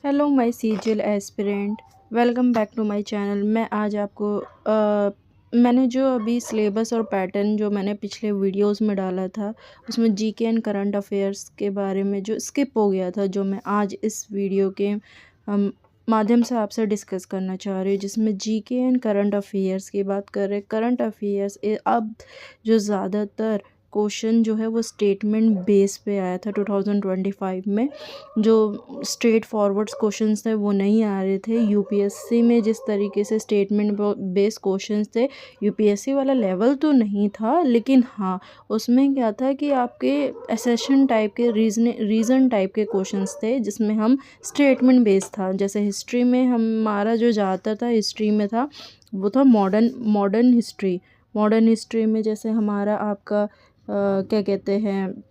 Hello my CGL aspirant, welcome back to my channel. मैं आज आपको मैंने जो अभी सिलेबस और पैटर्न जो मैंने पिछले वीडियोस में डाला था उसमें जीके एंड करंट अफेयर्स के बारे में जो स्किप हो गया था, जो मैं आज इस वीडियो के माध्यम से आपसे डिस्कस करना चाह रही हूँ, जिसमें जीके एंड करंट अफेयर्स की बात कर रहे हैं। करंट अफेयर्स अब जो ज़्यादातर क्वेश्चन जो है वो स्टेटमेंट बेस पे आया था 2025 में। जो स्ट्रेट फॉरवर्ड क्वेश्चंस थे वो नहीं आ रहे थे। यूपीएससी में जिस तरीके से स्टेटमेंट बेस्ड क्वेश्चंस थे, यूपीएससी वाला लेवल तो नहीं था, लेकिन हाँ उसमें क्या था कि आपके एसेशन टाइप के रीजन टाइप के क्वेश्चंस थे, जिसमें हम स्टेटमेंट बेस्ड था। जैसे हिस्ट्री में हमारा जो ज़्यादातर था हिस्ट्री में था वो था मॉडर्न हिस्ट्री में जैसे हमारा आपका क्या कहते हैं,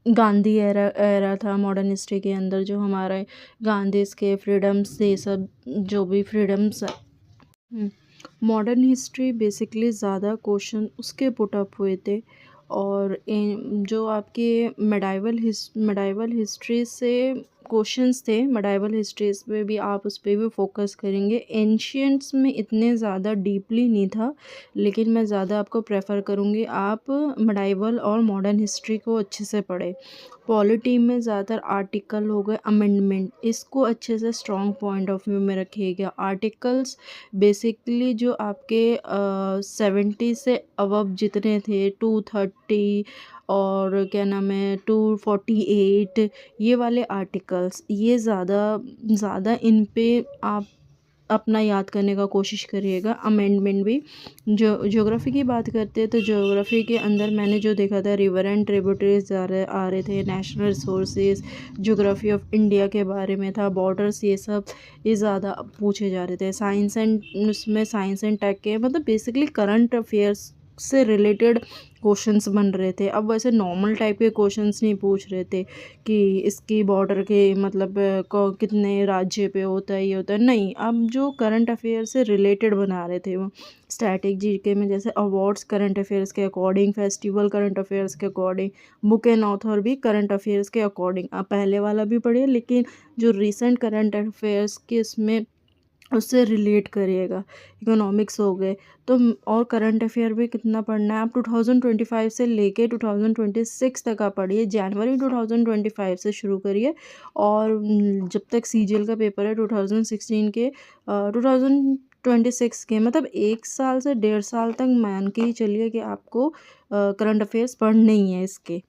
गांधी एरा था। मॉडर्न हिस्ट्री के अंदर जो हमारे गांधीज के फ्रीडम्स, ये सब जो भी फ्रीडम्स, मॉडर्न हिस्ट्री बेसिकली ज़्यादा क्वेश्चन उसके पुट अप हुए थे। और जो आपके मेडाइवल हिस्ट्री से क्वेश्चंस थे, मेडाइवल हिस्ट्रीज पे भी आप उस पर भी फोकस करेंगे। एंशियंट्स में इतने ज़्यादा डीपली नहीं था, लेकिन मैं ज़्यादा आपको प्रेफर करूँगी आप मेडाइवल और मॉडर्न हिस्ट्री को अच्छे से पढ़ें। पॉलिटी में ज़्यादातर आर्टिकल हो गए, अमेंडमेंट, इसको अच्छे से स्ट्रॉन्ग पॉइंट ऑफ व्यू में रखिएगा। आर्टिकल्स बेसिकली जो आपके 70 से अबव जितने थे, 230 और क्या नाम है 248, ये वाले आर्टिकल्स, ये ज़्यादा इन पे आप अपना याद करने का कोशिश करिएगा। अमेंडमेंट भी। जो ज्योग्राफी की बात करते हैं तो ज्योग्राफी के अंदर मैंने जो देखा था, रिवर एंड ट्रिब्यूटरीज आ रहे थे, national resources, geography of India के बारे में था, बॉर्डर्स, ये ज़्यादा पूछे जा रहे थे। साइंस एंड उसमें साइंस एंड टेक के मतलब बेसिकली करंट अफेयर्स से रिलेटेड क्वेश्चंस बन रहे थे। अब वैसे नॉर्मल टाइप के क्वेश्चंस नहीं पूछ रहे थे कि इसकी बॉर्डर के मतलब कितने राज्य पे होता है, ये होता है, नहीं। अब जो करंट अफेयर से रिलेटेड बना रहे थे वो स्टैटिक जीके में, जैसे अवार्ड्स करंट अफेयर्स के अकॉर्डिंग, फेस्टिवल करंट अफेयर्स के अकॉर्डिंग, बुक एंड ऑथर भी करंट अफेयर्स के अकॉर्डिंग। आप पहले वाला भी पढ़िए, लेकिन जो रिसेंट करंट अफेयर्स के इसमें उससे रिलेट करिएगा। इकोनॉमिक्स हो गए तो और करंट अफेयर भी कितना पढ़ना है, आप 2025 से लेके 2026 तक आप पढ़िए। जनवरी 2025 से शुरू करिए और जब तक सीजीएल का पेपर है 2016 के 2026 के, मतलब 1 साल से 1.5 साल तक मान के ही चलिए कि आपको करंट अफेयर्स पढ़ने ही है इसके।